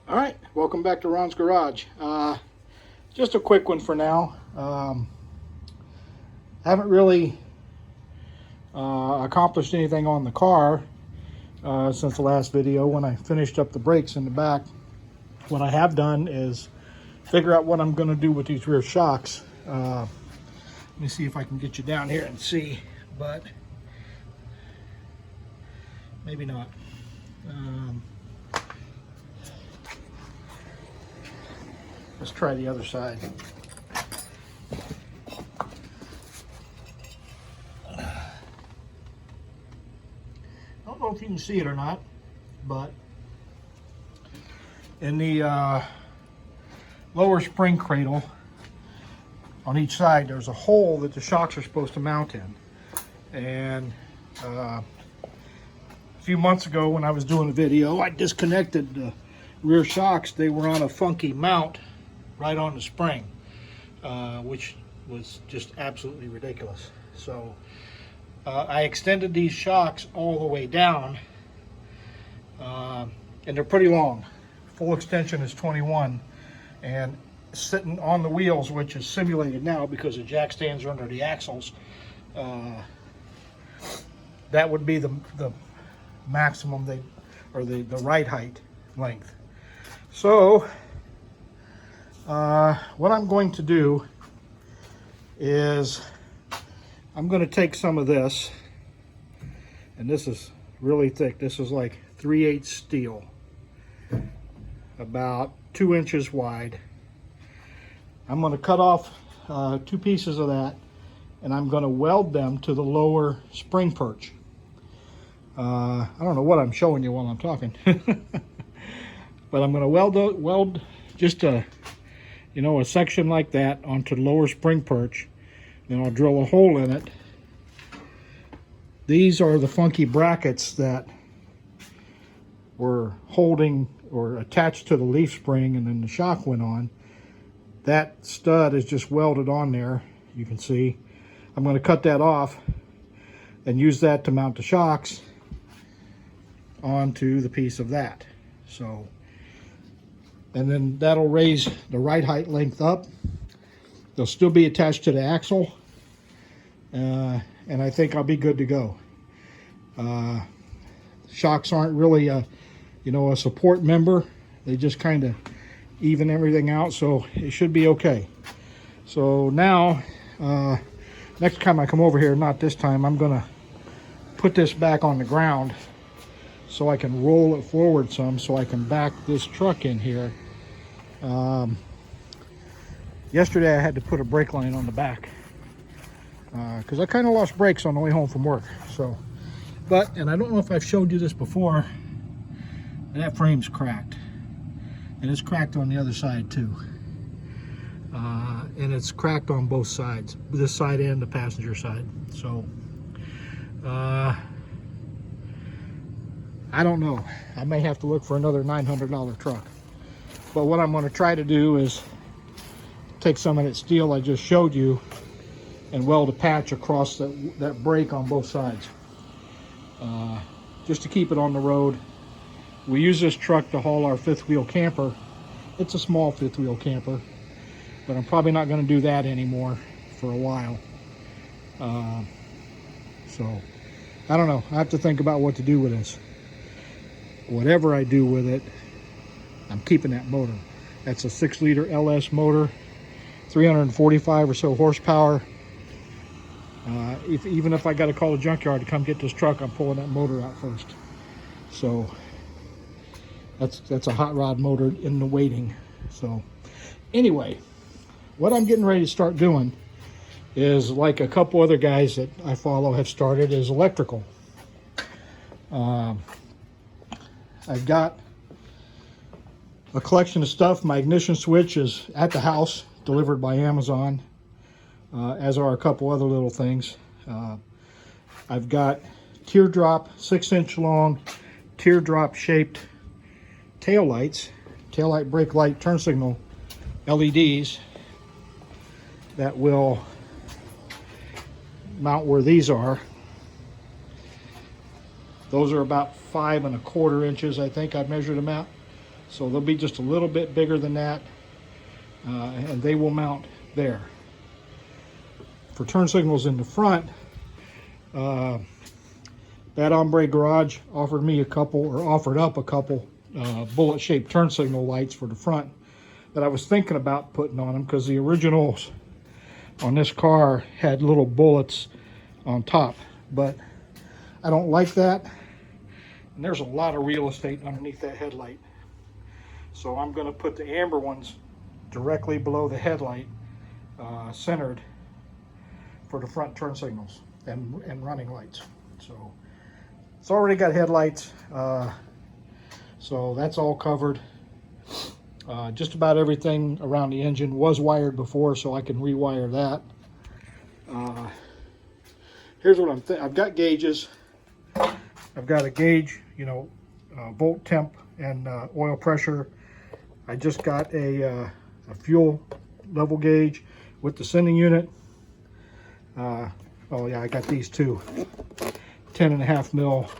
All right, welcome back to Ron's Garage. Just a quick one for now. Haven't really accomplished anything on the car since the last video when I finished up the brakes in the back. What I have done is figure out what I'm going to do with these rear shocks. Let me see if I can get you down here and see, but maybe not. Let's try the other side. I don't know if you can see it or not, but in the lower spring cradle on each side, there's a hole that the shocks are supposed to mount in. And a few months ago when I was doing a video, I disconnected the rear shocks. They were on a funky mount right on the spring, which was just absolutely ridiculous. So I extended these shocks all the way down, and they're pretty long. Full extension is 21, and sitting on the wheels, which is simulated now because the jack stands are under the axles, that would be the maximum the ride height length. So what I'm going to do is I'm going to take some of this, and this is really thick. This is like 3/8 steel, about 2 inches wide. I'm going to cut off 2 pieces of that, and I'm going to weld them to the lower spring perch. I don't know what I'm showing you while I'm talking, but I'm going to weld just a section like that onto the lower spring perch. Then I'll drill a hole in it. These are the funky brackets that were holding or attached to the leaf spring, and then the shock went on. That stud is just welded on there, you can see. I'm going to cut that off and use that to mount the shocks onto the piece of that. So, and then that'll raise the ride height length up. They'll still be attached to the axle, and I think I'll be good to go. Shocks aren't really a support member. They just kind of even everything out, so it should be okay. So now, next time I come over here, not this time, I'm gonna put this back on the ground so I can roll it forward some, so I can back this truck in here. Yesterday I had to put a brake line on the back because I kind of lost brakes on the way home from work. So, and I don't know if I've showed you this before, that frame's cracked, and it's cracked on the other side too, and it's cracked on both sides, this side and the passenger side. So I don't know, I may have to look for another $900 truck. But what I'm going to try to do is take some of that steel I just showed you and weld a patch across that brake on both sides, just to keep it on the road. We use this truck to haul our fifth wheel camper. It's a small fifth wheel camper, but I'm probably not going to do that anymore for a while. So I don't know, I have to think about what to do with this. Whatever I do with it, I'm keeping that motor. That's a 6-liter LS motor, 345 or so horsepower. Even if I got to call a junkyard to come get this truck, I'm pulling that motor out first. So that's a hot rod motor in the waiting. So anyway, what I'm getting ready to start doing is, like a couple other guys that I follow have started, is electrical. I've got a collection of stuff. My ignition switch is at the house, delivered by Amazon, as are a couple other little things. I've got teardrop, 6-inch long, teardrop shaped taillights, taillight, brake light, turn signal LEDs that will mount where these are. Those are about 5 1/4 inches, I think I measured them out. So they'll be just a little bit bigger than that, and they will mount there. For turn signals in the front, Bad Hombre Garage offered me a couple, or offered up a couple bullet-shaped turn signal lights for the front that I was thinking about putting on them, because the originals on this car had little bullets on top, but I don't like that, and there's a lot of real estate underneath that headlight. So I'm going to put the amber ones directly below the headlight, centered for the front turn signals and running lights. So it's already got headlights, so that's all covered. Just about everything around the engine was wired before, so I can rewire that. Here's what I've got gauges. I've got a gauge, you know, volt temp and oil pressure. I just got a fuel level gauge with the sending unit. Oh yeah, I got these too. 10.5 mil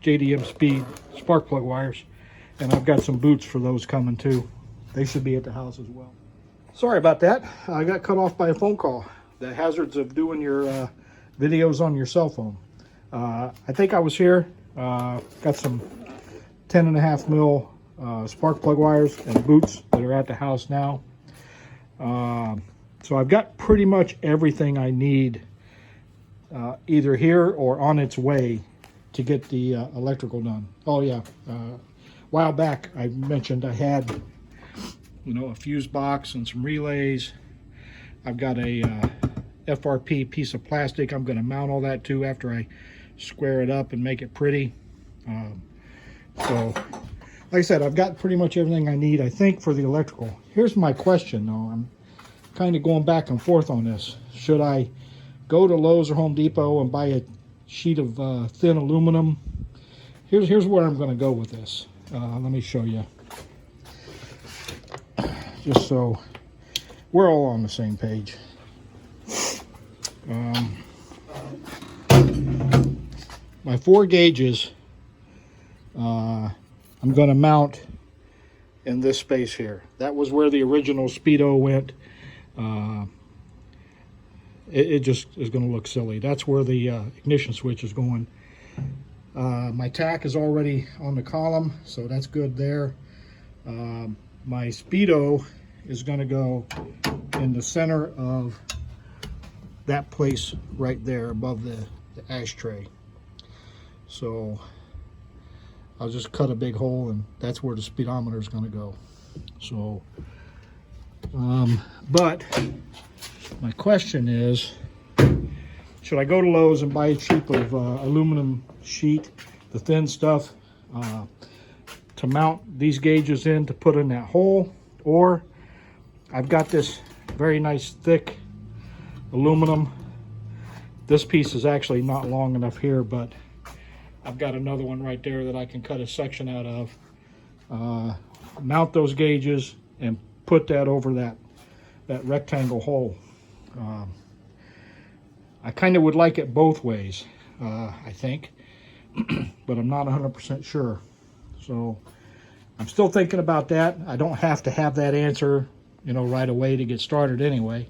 JDM Speed spark plug wires, and I've got some boots for those coming too. They should be at the house as well. Sorry about that. I got cut off by a phone call. The hazards of doing your videos on your cell phone. I think I was here. Got some 10.5 mil spark plug wires and boots that are at the house now. So I've got pretty much everything I need either here or on its way to get the electrical done. Oh yeah, a while back I mentioned I had, you know, a fuse box and some relays. I've got a FRP piece of plastic I'm going to mount all that to after I square it up and make it pretty. So like I said, I've got pretty much everything I need, I think, for the electrical. Here's my question though. I'm kind of going back and forth on this. Should I go to Lowe's or Home Depot and buy a sheet of thin aluminum? Here's where I'm going to go with this. Let me show you, just so we're all on the same page. My 4 gauges, I'm going to mount in this space here. That was where the original Speedo went. It just is going to look silly. That's where the ignition switch is going. My tack is already on the column, so that's good there. My Speedo is going to go in the center of that place right there above the ashtray. So I'll just cut a big hole, and that's where the speedometer is going to go. So, but my question is, should I go to Lowe's and buy a sheet of aluminum sheet, the thin stuff, to mount these gauges in to put in that hole? Or I've got this very nice thick aluminum. This piece is actually not long enough here, but I've got another one right there that I can cut a section out of. Mount those gauges and put that over that rectangle hole. I kind of would like it both ways, I think, but I'm not 100% sure. So I'm still thinking about that. I don't have to have that answer, you know, right away to get started anyway.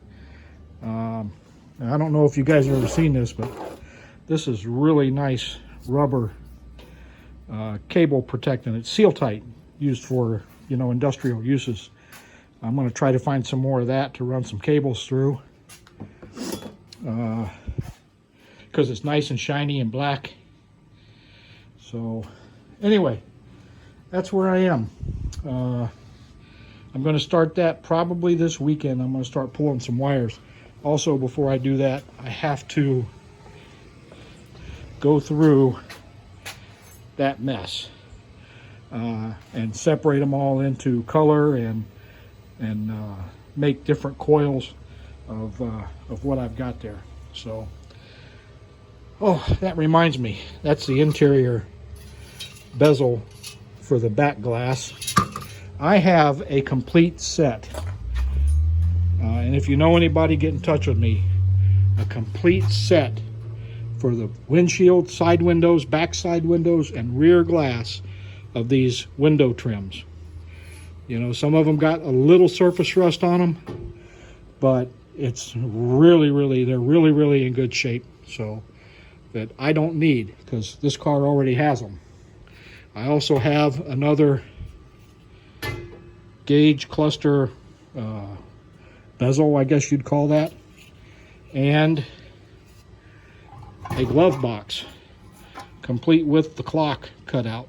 I don't know if you guys have ever seen this, but this is really nice rubber cable protectant. It's seal tight, used for, you know, industrial uses. I'm going to try to find some more of that to run some cables through, because it's nice and shiny and black. So anyway, that's where I am. I'm going to start that probably this weekend. I'm going to start pulling some wires. Also, before I do that, I have to go through that mess and separate them all into color and make different coils of what I've got there. So, oh, that reminds me, that's the interior bezel for the back glass. I have a complete set, and if you know anybody, get in touch with me. A complete set for the windshield, side windows, back side windows, and rear glass of these window trims. You know, some of them got a little surface rust on them, but it's really, they're really in good shape. So that I don't need, because this car already has them. I also have another gauge cluster bezel, I guess you'd call that, and a glove box complete with the clock cutout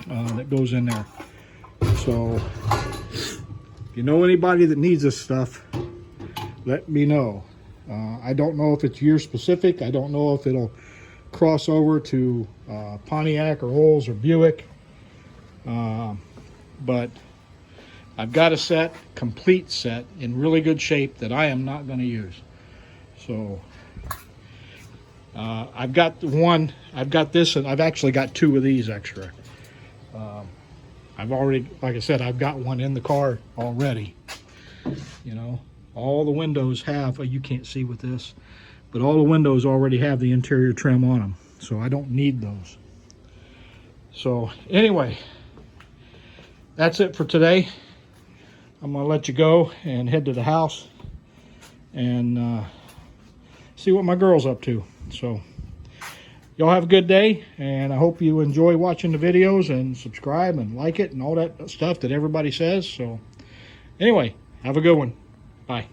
that goes in there. So if you know anybody that needs this stuff, let me know. I don't know if it's year specific. I don't know if it'll cross over to Pontiac or Olds or Buick, but I've got a set, complete set, in really good shape that I am not going to use. So I've got this, and I've actually got two of these extra. I've already, like I said, I've got one in the car already. You know, all the windows have, you can't see with this, but all the windows already have the interior trim on them. So I don't need those. So anyway, that's it for today. I'm gonna let you go and head to the house and see what my girl's up to. So y'all have a good day, and I hope you enjoy watching the videos and subscribe and like it and all that stuff that everybody says. So anyway, have a good one. Bye.